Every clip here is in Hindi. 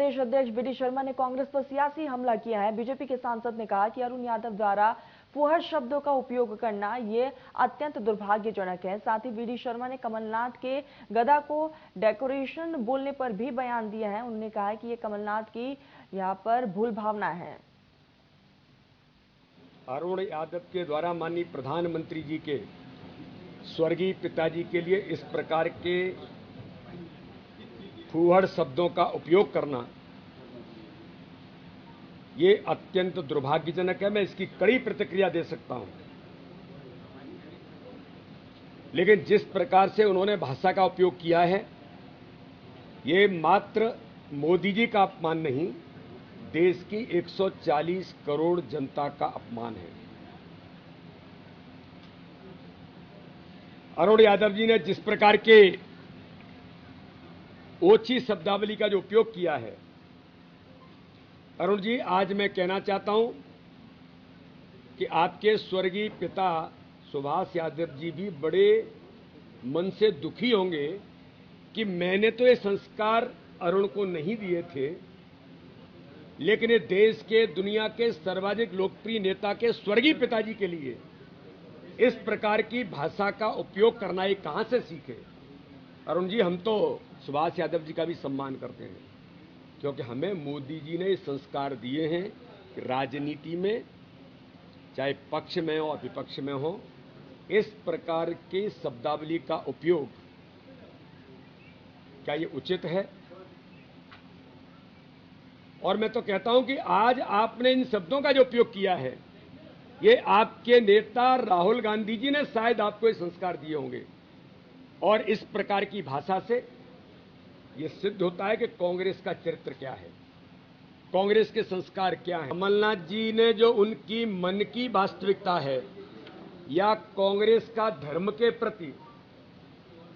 प्रदेश अध्यक्ष बीडी शर्मा ने कांग्रेस पर सियासी हमला किया है। बीजेपी के सांसद ने कहा कि अरुण यादव द्वारा फुहड़ शब्दों का उपयोग करना ये अत्यंत दुर्भाग्यजनक है। साथ ही बीडी शर्मा ने कमलनाथ के गदा को डेकोरेशन बोलने पर भी बयान दिया है। उन्होंने कहा कि ये कमलनाथ की यहाँ पर भूल भावना है। अरुण यादव के द्वारा माननीय प्रधानमंत्री जी के स्वर्गीय पिताजी के लिए इस प्रकार के फूहड़ शब्दों का उपयोग करना ये अत्यंत दुर्भाग्यजनक है। मैं इसकी कड़ी प्रतिक्रिया दे सकता हूं, लेकिन जिस प्रकार से उन्होंने भाषा का उपयोग किया है ये मात्र मोदी जी का अपमान नहीं, देश की 140 करोड़ जनता का अपमान है। अरुण यादव जी ने जिस प्रकार के ओछी शब्दावली का जो उपयोग किया है, अरुण जी आज मैं कहना चाहता हूं कि आपके स्वर्गीय पिता सुभाष यादव जी भी बड़े मन से दुखी होंगे कि मैंने तो ये संस्कार अरुण को नहीं दिए थे, लेकिन ये देश के दुनिया के सर्वाधिक लोकप्रिय नेता के स्वर्गीय पिताजी के लिए इस प्रकार की भाषा का उपयोग करना ये कहां से सीखे। अरुण जी, हम तो सुभाष यादव जी का भी सम्मान करते हैं, क्योंकि हमें मोदी जी ने संस्कार दिए हैं कि राजनीति में चाहे पक्ष में हो और विपक्ष में हो, इस प्रकार के शब्दावली का उपयोग क्या ये उचित है। और मैं तो कहता हूं कि आज आपने इन शब्दों का जो उपयोग किया है ये आपके नेता राहुल गांधी जी ने शायद आपको ये संस्कार दिए होंगे, और इस प्रकार की भाषा से ये सिद्ध होता है कि कांग्रेस का चरित्र क्या है, कांग्रेस के संस्कार क्या है। कमलनाथ जी ने जो उनकी मन की वास्तविकता है या कांग्रेस का धर्म के प्रति,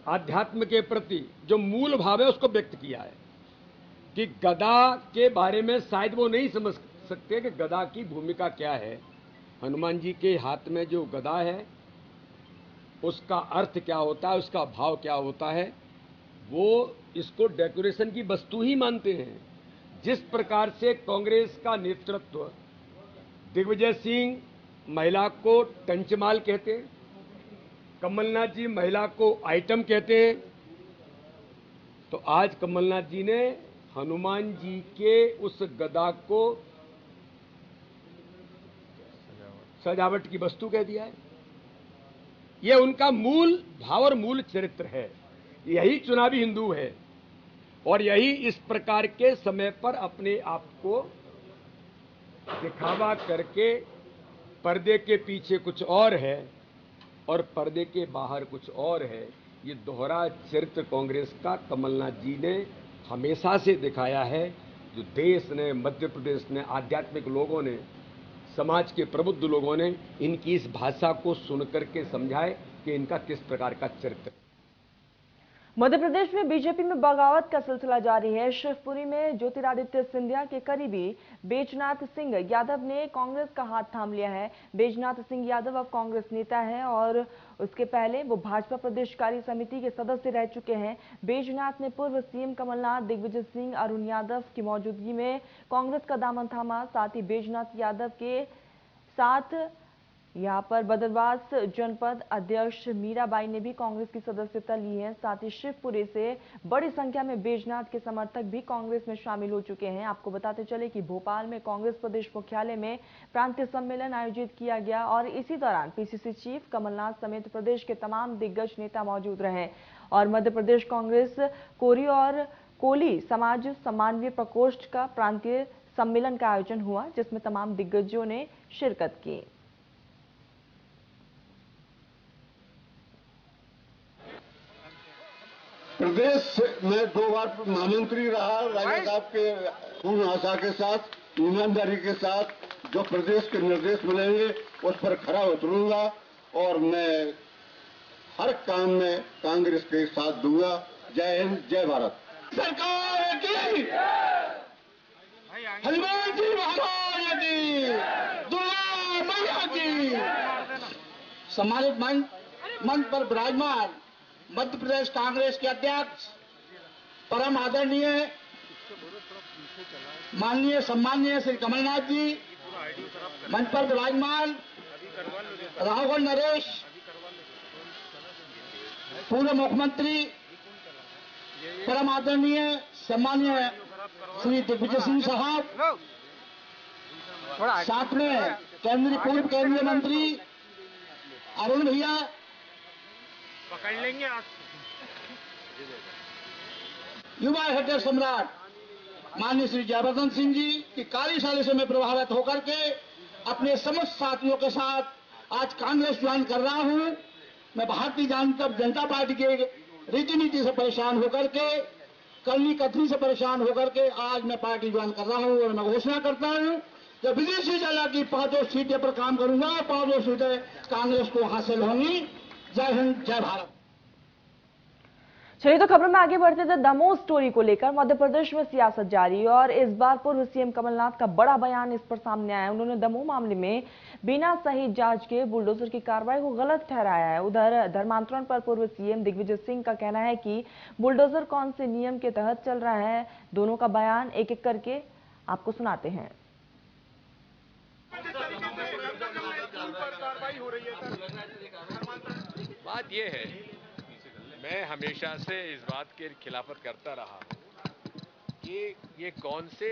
आध्यात्म के प्रति जो मूल भाव है उसको व्यक्त किया है कि गदा के बारे में शायद वो नहीं समझ सकते कि गदा की भूमिका क्या है। हनुमान जी के हाथ में जो गदा है उसका अर्थ क्या होता है, उसका भाव क्या होता है, वो इसको डेकोरेशन की वस्तु ही मानते हैं। जिस प्रकार से कांग्रेस का नेतृत्व दिग्विजय सिंह महिला को टंचमाल कहते हैं, कमलनाथ जी महिला को आइटम कहते हैं, तो आज कमलनाथ जी ने हनुमान जी के उस गदा को सजावट की वस्तु कह दिया है। यह उनका मूल भाव और मूल चरित्र है। यही चुनावी हिंदू है, और यही इस प्रकार के समय पर अपने आप को दिखावा करके पर्दे के पीछे कुछ और है और पर्दे के बाहर कुछ और है। ये दोहरा चरित्र कांग्रेस का कमलनाथ जी ने हमेशा से दिखाया है, जो देश ने, मध्य प्रदेश ने, आध्यात्मिक लोगों ने, समाज के प्रबुद्ध लोगों ने इनकी इस भाषा को सुनकर के समझाए कि इनका किस प्रकार का चरित्र। मध्य प्रदेश में बीजेपी में बगावत का सिलसिला जारी है। शिवपुरी में ज्योतिरादित्य सिंधिया के करीबी बैजनाथ सिंह यादव ने कांग्रेस का हाथ थाम लिया है। बैजनाथ सिंह यादव अब कांग्रेस नेता है और उसके पहले वो भाजपा प्रदेश कार्य समिति के सदस्य रह चुके हैं। बैजनाथ ने पूर्व सीएम कमलनाथ, दिग्विजय सिंह, अरुण यादव की मौजूदगी में कांग्रेस का दामन थामा। साथ ही बैजनाथ यादव के साथ यहाँ पर बदरवास जनपद अध्यक्ष मीराबाई ने भी कांग्रेस की सदस्यता ली है। साथ ही शिवपुरी से बड़ी संख्या में बैजनाथ के समर्थक भी कांग्रेस में शामिल हो चुके हैं। आपको बताते चले कि भोपाल में कांग्रेस प्रदेश मुख्यालय में प्रांतीय सम्मेलन आयोजित किया गया और इसी दौरान पीसीसी चीफ कमलनाथ समेत प्रदेश के तमाम दिग्गज नेता मौजूद रहे और मध्य प्रदेश कांग्रेस कोरी और कोली समाज समन्वय प्रकोष्ठ का प्रांतीय सम्मेलन का आयोजन हुआ, जिसमें तमाम दिग्गजों ने शिरकत की। प्रदेश में 2 बार महामंत्री रहा। राजा साहब के पूर्ण आशा के साथ, ईमानदारी के साथ जो प्रदेश के निर्देश मिलेंगे उस पर खरा उतरूंगा और मैं हर काम में कांग्रेस के साथ दूंगा। जय हिंद, जय भारत। सरकार की हनुमान जी महाराज की, दुर्गा मैया की। सम्मानित मंच पर विराजमान मध्य प्रदेश कांग्रेस के अध्यक्ष, परम आदरणीय माननीय सम्माननीय श्री कमलनाथ जी मंच पर विराजमान, राहुल नरेश, पूर्व मुख्यमंत्री परम आदरणीय सम्माननीय श्री दिग्विजय सिंह साहब, साथ में पूर्व केंद्रीय मंत्री अरुण भैया, पकड़ लेंगे आज। युवा हेडर सम्राट माननीय श्री जयवर्धन सिंह जी की कार्यशैली से मैं प्रभावित होकर के अपने समस्त साथियों के साथ आज कांग्रेस ज्वाइन कर रहा हूं। मैं भारतीय जनता पार्टी के रीति नीति से परेशान होकर के, करनी कथनी से परेशान होकर के आज मैं पार्टी ज्वाइन कर रहा हूं और मैं घोषणा करता हूं कि विदेशी जिला की 5 सीटें पर काम करूंगा, 5 सीटें कांग्रेस को हासिल होंगी। जय हिंद, जय भारत। चलिए तो खबरों में आगे बढ़ते थे। दमोह स्टोरी को लेकर मध्य प्रदेश में सियासत जारी और इस बार पूर्व सीएम कमलनाथ का बड़ा बयान इस पर सामने आया। उन्होंने दमोह मामले में बिना सही जांच के बुलडोजर की कार्रवाई को गलत ठहराया है। उधर धर्मांतरण पर पूर्व सीएम दिग्विजय सिंह का कहना है कि बुलडोजर कौन से नियम के तहत चल रहा है। दोनों का बयान एक एक करके आपको सुनाते हैं। बात यह है, मैं हमेशा से इस बात के खिलाफत करता रहा कि ये कौन से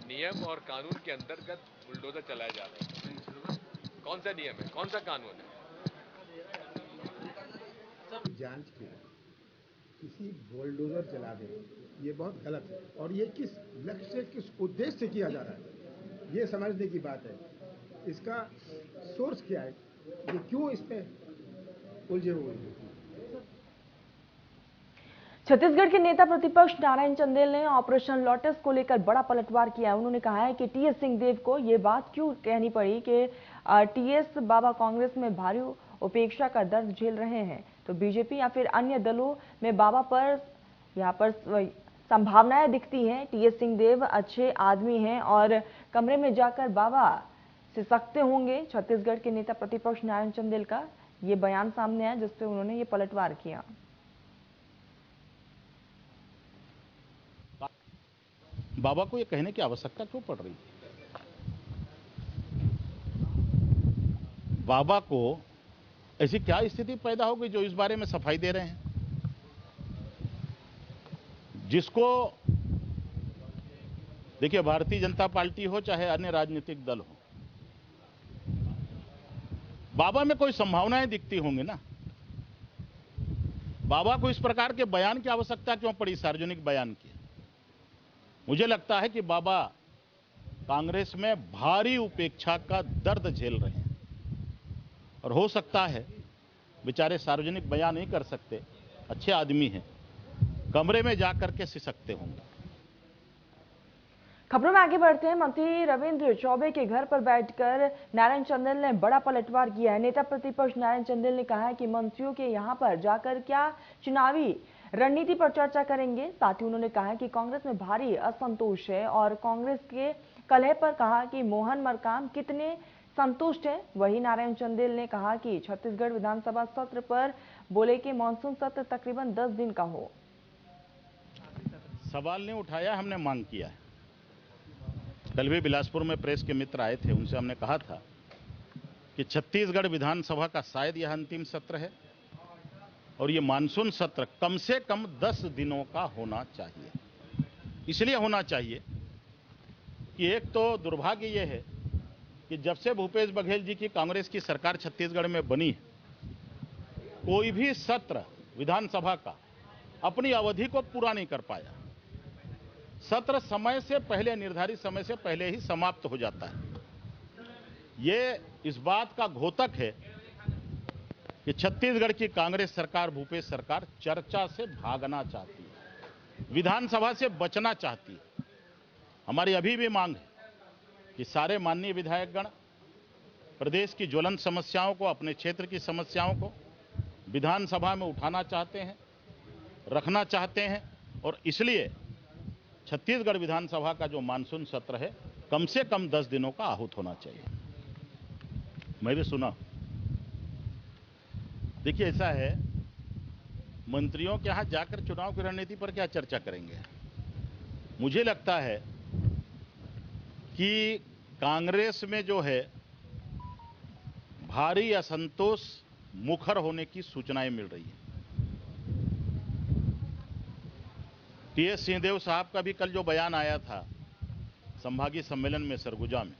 नियम और कानून के अंतर्गत बुलडोजर चलाया जा रहा है, कौन सा नियम है, कौन सा कानून है। जांच के किसी बुलडोजर चला दे, ये बहुत गलत है और ये किस लक्ष्य से, किस उद्देश्य से किया जा रहा है, ये समझने की बात है। इसका सोर्स क्या है, ये क्यों इस पे उलझे हुए हैं। छत्तीसगढ़ के नेता प्रतिपक्ष नारायण चंदेल ने ऑपरेशन लोटस को लेकर बड़ा पलटवार किया। उन्होंने कहा है कि टीएस सिंहदेव को यह बात क्यों कहनी पड़ी कि टीएस बाबा कांग्रेस में भारी उपेक्षा का दर्द झेल रहे हैं, तो बीजेपी या फिर अन्य दलों में बाबा पर यहाँ पर संभावनाएं दिखती हैं। टीएस सिंहदेव अच्छे आदमी हैं और कमरे में जाकर बाबा से सकते होंगे। छत्तीसगढ़ के नेता प्रतिपक्ष नारायण चंदेल का ये बयान सामने आया जिसपे उन्होंने ये पलटवार किया। बाबा को ये कहने की आवश्यकता क्यों पड़ रही है? बाबा को ऐसी क्या स्थिति पैदा हो गई जो इस बारे में सफाई दे रहे हैं? जिसको देखिए, भारतीय जनता पार्टी हो चाहे अन्य राजनीतिक दल हो, बाबा में कोई संभावनाएं दिखती होंगी ना। बाबा को इस प्रकार के बयान की आवश्यकता क्यों पड़ी, सार्वजनिक बयान की? मुझे लगता है कि बाबा कांग्रेस में भारी उपेक्षा का दर्द झेल रहे हैं और हो सकता है बेचारे सार्वजनिक बयान नहीं कर सकते, अच्छे आदमी हैं, कमरे में जाकर के सिसकते होंगे। खबरों में आगे बढ़ते हैं। मंत्री रविंद्र चौबे के घर पर बैठकर नारायण चंदेल ने बड़ा पलटवार किया है। नेता प्रतिपक्ष नारायण चंदेल ने कहा है कि मंत्रियों के यहां पर जाकर क्या चुनावी रणनीति पर चर्चा करेंगे। साथ ही उन्होंने कहा कि कांग्रेस में भारी असंतोष है और कांग्रेस के कलह पर कहा कि मोहन मरकाम कितने संतुष्ट हैं। वहीं नारायण चंदेल ने कहा कि छत्तीसगढ़ विधानसभा सत्र पर बोले कि मानसून सत्र तकरीबन 10 दिन का हो। सवाल नहीं उठाया, हमने मांग किया है। कल भी बिलासपुर में प्रेस के मित्र आए थे, उनसे हमने कहा था कि छत्तीसगढ़ विधानसभा का शायद यह अंतिम सत्र है और ये मानसून सत्र कम से कम 10 दिनों का होना चाहिए। इसलिए होना चाहिए कि एक तो दुर्भाग्य ये है कि जब से भूपेश बघेल जी की कांग्रेस की सरकार छत्तीसगढ़ में बनी है, कोई भी सत्र विधानसभा का अपनी अवधि को पूरा नहीं कर पाया। सत्र समय से पहले, निर्धारित समय से पहले ही समाप्त हो जाता है। ये इस बात का घोतक है कि छत्तीसगढ़ की कांग्रेस सरकार, भूपेश सरकार चर्चा से भागना चाहती है, विधानसभा से बचना चाहती है। हमारी अभी भी मांग है कि सारे माननीय विधायकगण प्रदेश की ज्वलंत समस्याओं को, अपने क्षेत्र की समस्याओं को विधानसभा में उठाना चाहते हैं, रखना चाहते हैं और इसलिए छत्तीसगढ़ विधानसभा का जो मानसून सत्र है कम से कम 10 दिनों का आहूत होना चाहिए। मैं भी सुना। देखिए, ऐसा है, मंत्रियों के यहां जाकर चुनाव की रणनीति पर क्या चर्चा करेंगे? मुझे लगता है कि कांग्रेस में जो है भारी असंतोष मुखर होने की सूचनाएं मिल रही है। टीएस सिंहदेव साहब का भी कल जो बयान आया था संभागीय सम्मेलन में सरगुजा में,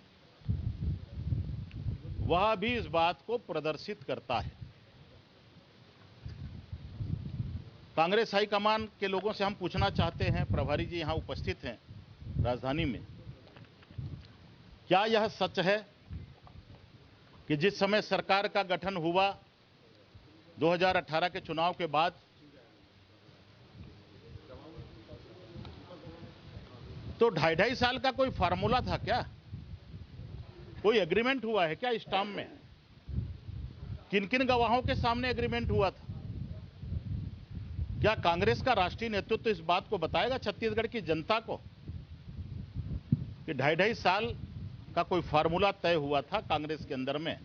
वह भी इस बात को प्रदर्शित करता है। कांग्रेस हाईकमान के लोगों से हम पूछना चाहते हैं, प्रभारी जी यहां उपस्थित हैं राजधानी में, क्या यह सच है कि जिस समय सरकार का गठन हुआ 2018 के चुनाव के बाद, तो 2.5 साल का कोई फार्मूला था क्या? कोई एग्रीमेंट हुआ है क्या स्टाम्प में? किन किन गवाहों के सामने एग्रीमेंट हुआ था? क्या कांग्रेस का राष्ट्रीय नेतृत्व इस बात को बताएगा छत्तीसगढ़ की जनता को कि 2.5 साल का कोई फार्मूला तय हुआ था कांग्रेस के अंदर में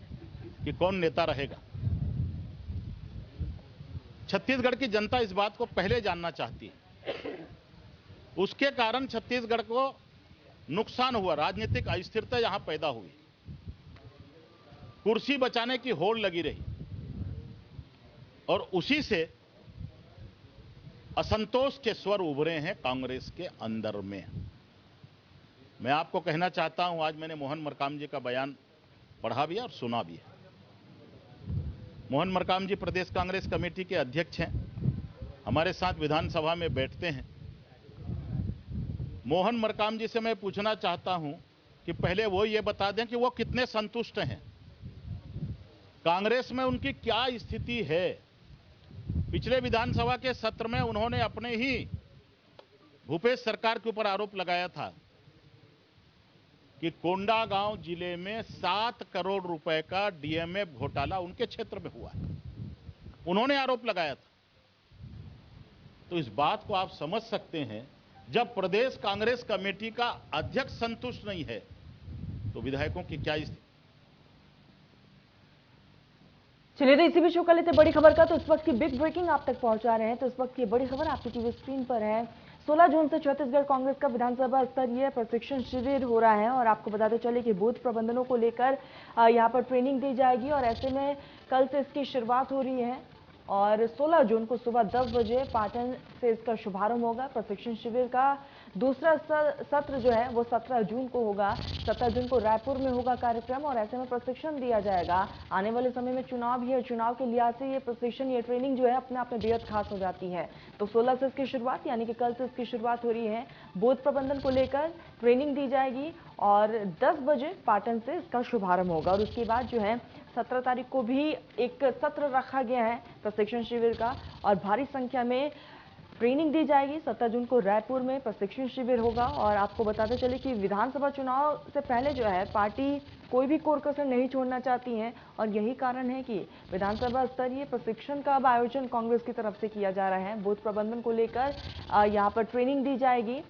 कि कौन नेता रहेगा? छत्तीसगढ़ की जनता इस बात को पहले जानना चाहती है। उसके कारण छत्तीसगढ़ को नुकसान हुआ, राजनीतिक अस्थिरता यहां पैदा हुई, कुर्सी बचाने की होड़ लगी रही और उसी से असंतोष के स्वर उभरे हैं कांग्रेस के अंदर में। मैं आपको कहना चाहता हूं, आज मैंने मोहन मरकाम जी का बयान पढ़ा भी है और सुना भी है। मोहन मरकाम जी प्रदेश कांग्रेस कमेटी के अध्यक्ष हैं, हमारे साथ विधानसभा में बैठते हैं। मोहन मरकाम जी से मैं पूछना चाहता हूं कि पहले वो ये बता दें कि वो कितने संतुष्ट हैं, कांग्रेस में उनकी क्या स्थिति है। पिछले विधानसभा के सत्र में उन्होंने अपने ही भूपेश सरकार के ऊपर आरोप लगाया था कि कोंडागांव जिले में 7 करोड़ रुपए का डीएमएफ घोटाला उनके क्षेत्र में हुआ है, उन्होंने आरोप लगाया था। तो इस बात को आप समझ सकते हैं, जब प्रदेश कांग्रेस कमेटी का अध्यक्ष संतुष्ट नहीं है तो विधायकों की क्या स्थिति। चलिए, तो इसी बीच शुरू कर लेते बड़ी खबर का। तो इस वक्त की बिग ब्रेकिंग आप तक पहुंचा रहे हैं। तो इस वक्त की बड़ी खबर आपकी टीवी स्क्रीन पर है। 16 जून से छत्तीसगढ़ कांग्रेस का विधानसभा स्तरीय प्रशिक्षण शिविर हो रहा है और आपको बताते चले कि बूथ प्रबंधनों को लेकर यहां पर ट्रेनिंग दी जाएगी और ऐसे में कल से इसकी शुरुआत हो रही है और 16 जून को सुबह 10 बजे पाटन से इसका शुभारंभ होगा। प्रशिक्षण शिविर का दूसरा सत्र जो है वो 17 जून को होगा। 17 जून को रायपुर में होगा कार्यक्रम और ऐसे में प्रशिक्षण दिया जाएगा। आने वाले समय में चुनाव भी है, चुनाव के लिहाज से ये प्रशिक्षण, ये ट्रेनिंग जो है अपने आप में बेहद खास हो जाती है। तो 16 से इसकी शुरुआत, यानी कि कल से इसकी शुरुआत हो रही है। बूथ प्रबंधन को लेकर ट्रेनिंग दी जाएगी और 10 बजे पाटन से इसका शुभारंभ होगा और उसके बाद जो है 17 तारीख को भी एक सत्र रखा गया है प्रशिक्षण शिविर का और भारी संख्या में ट्रेनिंग दी जाएगी। 17 जून को रायपुर में प्रशिक्षण शिविर होगा और आपको बताते चले कि विधानसभा चुनाव से पहले जो है पार्टी कोई भी कोर कसर नहीं छोड़ना चाहती है और यही कारण है कि विधानसभा स्तरीय प्रशिक्षण का अब आयोजन कांग्रेस की तरफ से किया जा रहा है। बूथ प्रबंधन को लेकर यहाँ पर ट्रेनिंग दी जाएगी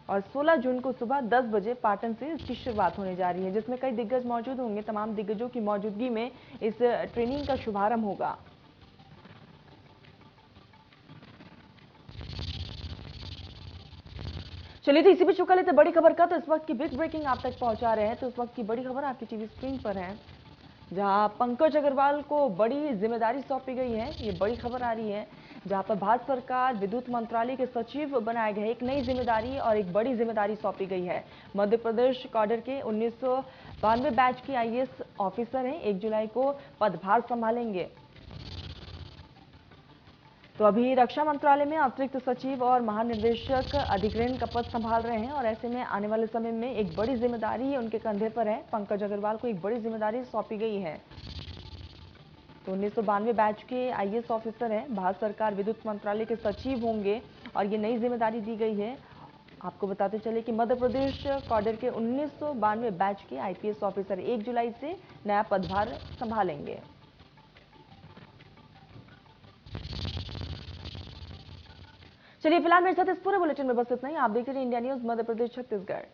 और 16 जून को सुबह 10 बजे पाटन से इसकी शुरुआत होने जा रही है, जिसमें कई दिग्गज मौजूद होंगे। तमाम दिग्गजों की मौजूदगी में इस ट्रेनिंग का शुभारंभ होगा। चलिए, तो इसी पे चुका लेते बड़ी खबर का। तो इस वक्त की बिग ब्रेकिंग आप तक पहुंचा रहे हैं। तो इस वक्त की बड़ी खबर आपकी टीवी स्क्रीन पर है, जहां पंकज अग्रवाल को बड़ी जिम्मेदारी सौंपी गई है। ये बड़ी खबर आ रही है, जहां पर भारत सरकार विद्युत मंत्रालय के सचिव बनाए गए। एक नई जिम्मेदारी और एक बड़ी जिम्मेदारी सौंपी गई है। मध्य प्रदेश कैडर के 1992 बैच के आईएएस ऑफिसर हैं, 1 जुलाई को पदभार संभालेंगे। तो अभी रक्षा मंत्रालय में अतिरिक्त सचिव और महानिदेशक अधिग्रहण का पद संभाल रहे हैं और ऐसे में आने वाले समय में एक बड़ी जिम्मेदारी उनके कंधे पर है। पंकज अग्रवाल को एक बड़ी जिम्मेदारी सौंपी गई है। तो 1992 बैच के आईएएस ऑफिसर हैं, भारत सरकार विद्युत मंत्रालय के सचिव होंगे और ये नई जिम्मेदारी दी गई है। आपको बताते चले कि मध्य प्रदेश कैडर के 1992 बैच के आईपीएस ऑफिसर 1 जुलाई से नया पदभार संभालेंगे। चलिए, फिलहाल मेरे साथ इस पूरे बुलेटिन में बस इतना ही। आप देख रहे हैं इंडिया न्यूज मध्य प्रदेश छत्तीसगढ़।